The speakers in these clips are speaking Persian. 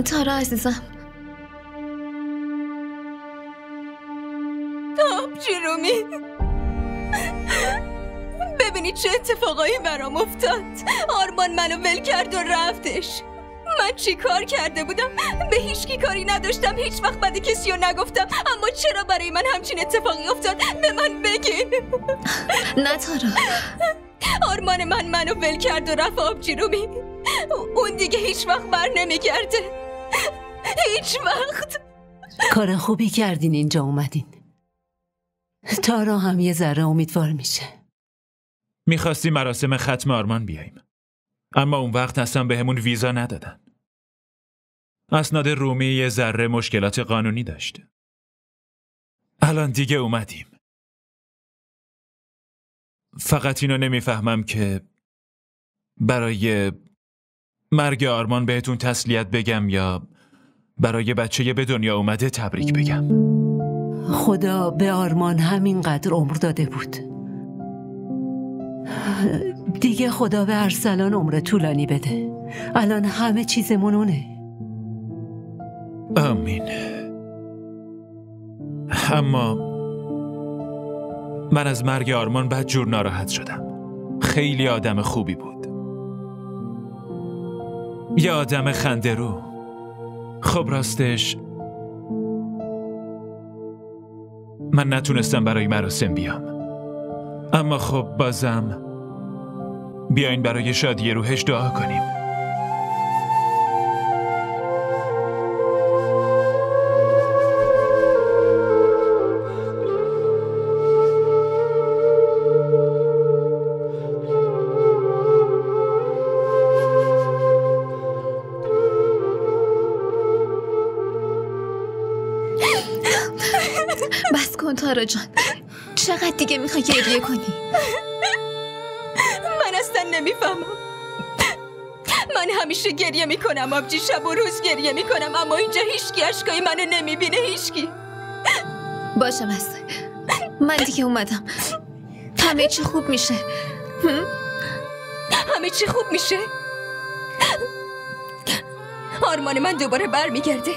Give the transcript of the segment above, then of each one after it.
تارا عزیزم، آبجی رومی، ببینید چه اتفاقایی برام افتاد. آرمان منو ول کرد و رفتش. من چی کار کرده بودم؟ به هیچ کی کاری نداشتم، هیچ وقت بد کسی رو نگفتم، اما چرا برای من همچین اتفاقی افتاد؟ به من بگین. نه تارا، آرمان منو ول کرد و رفت آبجی رومی. اون دیگه هیچ وقت بر نمیگرده، هیچ وقت. کار خوبی کردین اینجا اومدین. تارا هم یه ذره امیدوار میشه. میخواستی مراسم ختم آرمان بیاییم، اما اون وقت اصلا بهمون ویزا ندادن. اسناد رومی یه ذره مشکلات قانونی داشت. الان دیگه اومدیم. فقط اینو نمیفهمم که برای مرگ آرمان بهتون تسلیت بگم یا برای بچه به دنیا اومده تبریک بگم. خدا به آرمان همینقدر عمر داده بود. دیگه خدا به ارسلان عمر طولانی بده. الان همه چیزمون اونه. آمین. اما من از مرگ آرمان بدجور ناراحت شدم. خیلی آدم خوبی بود، یه آدم خنده‌رو. خب راستش من نتونستم برای مراسم بیام، اما خب بازم بیاین برای شادی روحش دعا کنیم. بس کن تارا جان، چقدر دیگه میخوای گریه کنی؟ من اصلا نمیفهمم. من همیشه گریه میکنم آبجی، شب و روز گریه میکنم، اما اینجا هیچکی اشکای منو نمیبینه، هیچکی. باشه بس، من دیگه اومدم. همه چی خوب میشه. همه چی خوب میشه. آرمان من دوباره برمیگرده.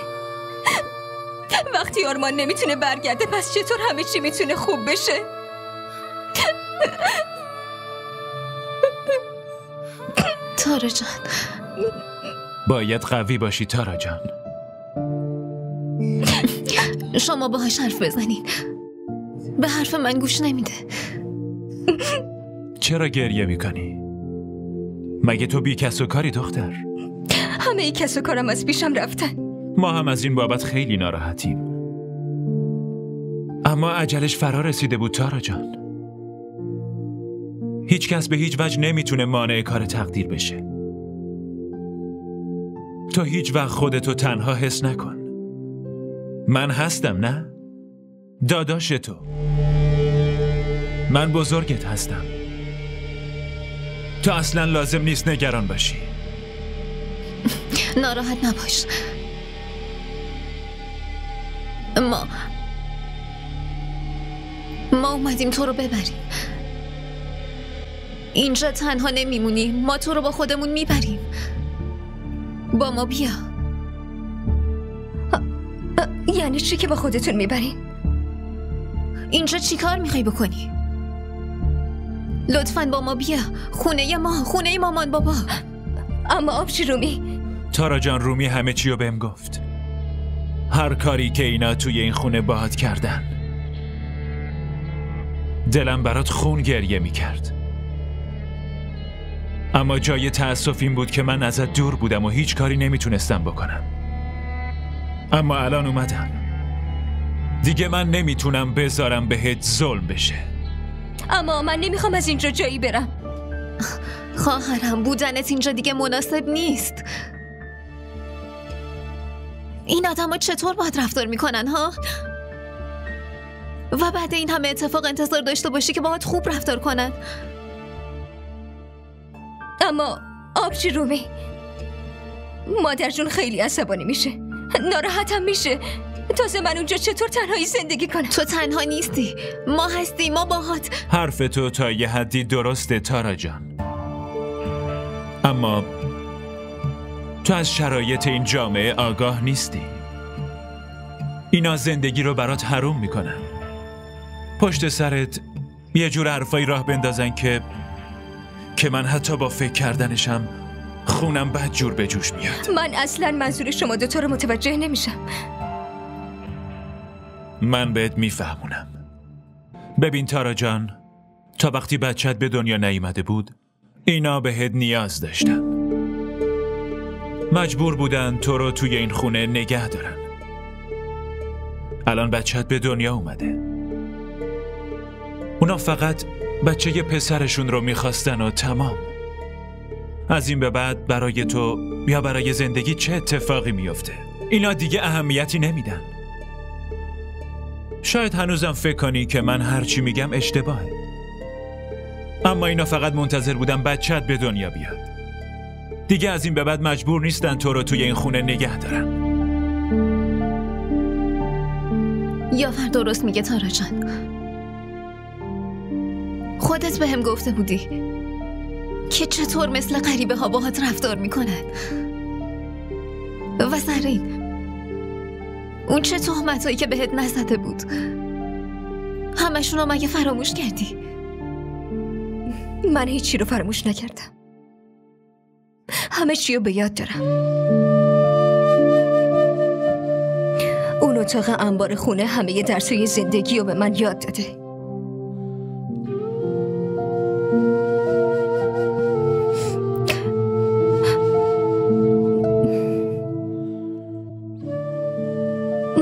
وقتی آرمان نمیتونه برگرده، پس چطور همه چی میتونه خوب بشه؟ تارا جان، باید قوی باشی تارا جان. شما باهاش حرف بزنین، به حرف من گوش نمیده. چرا گریه میکنی؟ مگه تو بی کس و کاری دختر؟ همه ای کس و کارم از پیشم رفتن. ما هم از این بابت خیلی ناراحتیم، اما اجلش فرا رسیده بود تارا جان. هیچ کس به هیچ وجه نمیتونه مانع کار تقدیر بشه. تو هیچ وقت خودتو تنها حس نکن. من هستم، نه؟ داداش تو. من بزرگت هستم. تو اصلا لازم نیست نگران باشی. ناراحت نباش. ما اومدیم تو رو ببریم. اینجا تنها نمیمونیم، ما تو رو با خودمون میبریم. با ما بیا. یعنی چی که با خودتون میبرین؟ اینجا چی کار میخوای بکنی؟ لطفاً با ما بیا. خونه ما، خونه مامان بابا. اما آبجی رومی. تارا جان، رومی همه چی رو بهم گفت. هر کاری که اینا توی این خونه باهات کردن. دلم برات خون گریه میکرد. اما جای تأسف این بود که من ازت دور بودم و هیچ کاری نمیتونستم بکنم. اما الان اومدم. دیگه من نمیتونم بذارم بهت ظلم بشه. اما من نمیخوام از اینجا جایی برم. خواهرم بودنت اینجا دیگه مناسب نیست. این آدم چطور باید رفتار میکنن ها؟ و بعد این همه اتفاق انتظار داشته باشی که باید خوب رفتار کنن. اما آبجی رومی، مادر جون خیلی عصبانی میشه، ناراحتم میشه. تازه من اونجا چطور تنهایی زندگی کنم؟ تو تنها نیستی، ما هستی، ما باهات. حرف تو تا یه حدی درسته تارا جان، اما تو از شرایط این جامعه آگاه نیستی. اینا زندگی رو برات حروم میکنن. پشت سرت یه جور حرفایی راه بندازن که من حتی با فکر کردنشم خونم بد جور به جوش میاد. من اصلا منظور شما دوتا رو متوجه نمیشم. من بهت میفهمونم. ببین تارا جان، تا وقتی بچت به دنیا نیامده بود اینا بهت نیاز داشتن. مجبور بودن تو رو توی این خونه نگه دارن. الان بچت به دنیا اومده. اونا فقط بچه پسرشون رو میخواستن و تمام. از این به بعد برای تو یا برای زندگی چه اتفاقی میفته اینا دیگه اهمیتی نمیدن. شاید هنوزم فکر کنی که من هرچی میگم اشتباهه، اما اینا فقط منتظر بودن بچت به دنیا بیاد. دیگه از این به بعد مجبور نیستن تو رو توی این خونه نگه دارن. یافر درست میگه تارا جان. خودت بهم گفته بودی که چطور مثل غریبه ها باهات رفتار میکنن. و سرین اون چه تهمتایی که بهت نزده بود همشون رو مگه فراموش کردی؟ من هیچی رو فراموش نکردم، همه چی رو به یاد دارم. اون اتاق انبار خونه همه درسای زندگی رو به من یاد داده.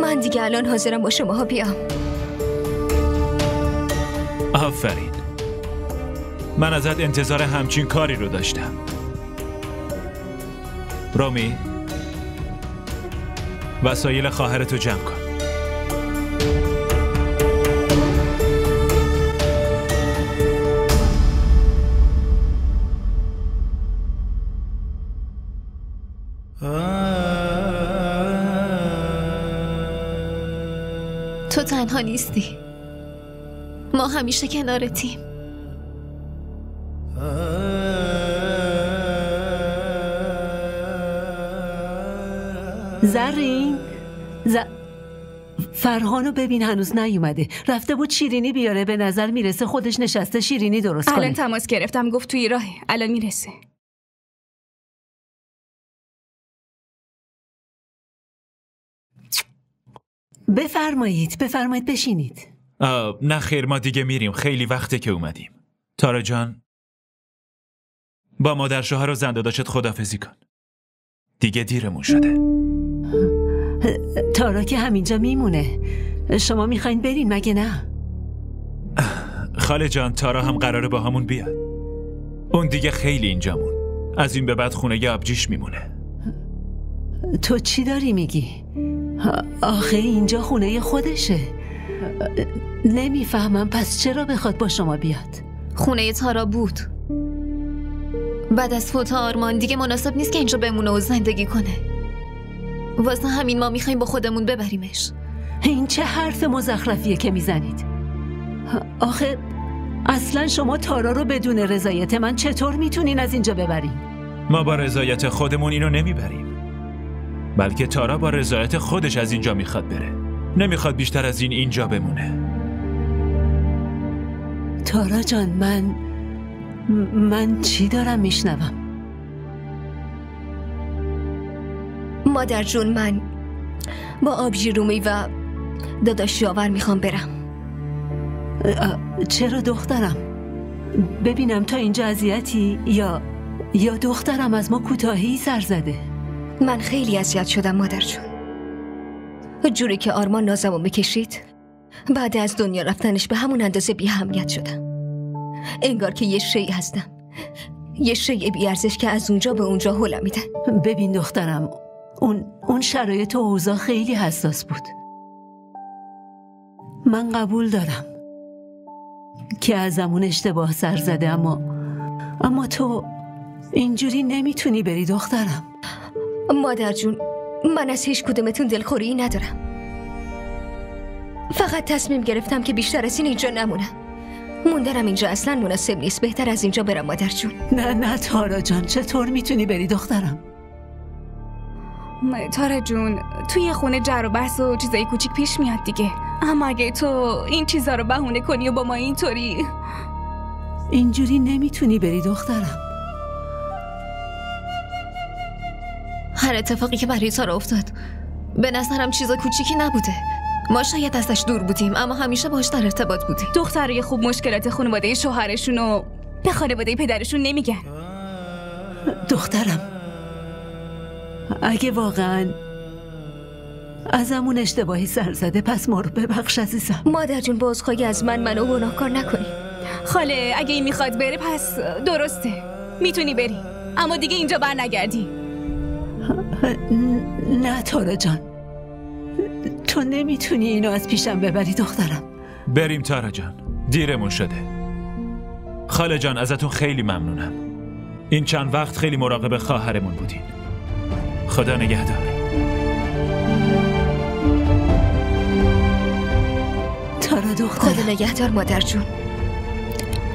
من دیگه الان حاضرم با شماها بیام. آفرین، من ازت انتظار همچین کاری رو داشتم. رومی، وسایل خواهرتو جمع کن. تو تنها نیستی، ما همیشه کنارتیم. زرین فرهانو ببین هنوز نیومده. رفته بود شیرینی بیاره، به نظر میرسه خودش نشسته شیرینی درست کنه. الان تماس گرفتم، گفت توی راهه، الان میرسه. بفرمایید بشینید. نه خیر، ما دیگه میریم، خیلی وقته که اومدیم. تارا جان، با مادر شوهر و زن داداشت خداحافظی کن، دیگه دیرمون شده. تارا که همینجا میمونه، شما میخواین برین مگه نه؟ خاله جان، تارا هم قراره با همون بیاد. اون دیگه خیلی اینجامون، از این به بعد خونه ی آبجیش میمونه. تو چی داری میگی؟ آخه اینجا خونه خودشه. نمیفهمم پس چرا بخواد با شما بیاد؟ خونه تارا بود، بعد از فوت آرمان دیگه مناسب نیست که اینجا بمونه و زندگی کنه. واسه همین ما میخوایم با خودمون ببریمش. این چه حرف مزخرفیه که میزنید؟ آخه اصلا شما تارا رو بدون رضایت من چطور میتونین از اینجا ببرین؟ ما با رضایت خودمون اینو نمیبریم، بلکه تارا با رضایت خودش از اینجا میخواد بره. نمیخواد بیشتر از این اینجا بمونه. تارا جان، من چی دارم میشنوم؟ مادر جون، من با آبجی رومی و داداش یاور میخوام برم. چرا دخترم؟ ببینم تا اینجا اذیتی یا یا دخترم از ما کوتاهی سر زده؟ من خیلی اذیت شدم مادر جون. جوری که آرمان نازمو بکشید، بعد از دنیا رفتنش به همون اندازه بی اهمیت شدم. انگار که یه شی هستم، یه شی بی ارزش که از اونجا به اونجا هلم میدن. ببین دخترم، اون شرایط و اوضاع خیلی حساس بود. من قبول دارم که ازمون اشتباه سر زده، اما تو اینجوری نمیتونی بری دخترم. مادر جون، من از هیچ کدومتون دلخوری ندارم. فقط تصمیم گرفتم که بیشتر از این اینجا نمونم. موندنم اینجا اصلا مناسب نیست. بهتر از اینجا برم مادر جون. نه تارا جان، چطور میتونی بری دخترم؟ تارا جون، توی خونه جر و بحث و چیزای کوچیک پیش میاد دیگه. اما اگه تو این چیزا رو بهونه کنی و با ما اینجوری نمیتونی بری دخترم. هر اتفاقی که برای تارا افتاد به نظرم چیزا کوچیکی نبوده. ما شاید ازش دور بودیم، اما همیشه باهاش در ارتباط بودیم. دخترای خوب مشکلات خانواده شوهرشون رو به خانواده پدرشون نمیگن. دخترم، اگه واقعا ازمون اشتباهی سر زده، پس ما رو ببخش عزیزم. مادر جون، با عذرخواهی از منو گناهکار نکنی. خاله، اگه این میخواد بره پس درسته، میتونی بری، اما دیگه اینجا بر نگردی. نه تارا جان، تو نمیتونی اینو از پیشم ببری دخترم. بریم تارا جان، دیرمون شده. خاله جان، ازتون خیلی ممنونم. این چند وقت خیلی مراقب خواهرمون بودین. خدا نگهدار. تارا دخترم، خدا نگهدار مادر جون.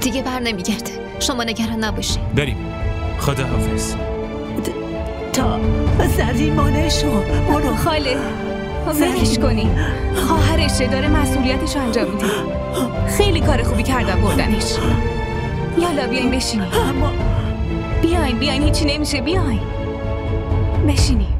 دیگه بر نمیگرده، شما نگران نباشین. بریم. خدا حافظ. تا زریمانشو برو. خاله، ولش کنی، خواهرشه، داره مسئولیتشو انجام میده. خیلی کار خوبی کردن بردنش. یالا بیاین بشینیم. اما بیاین هیچی نمیشه، بیاین بشینیم.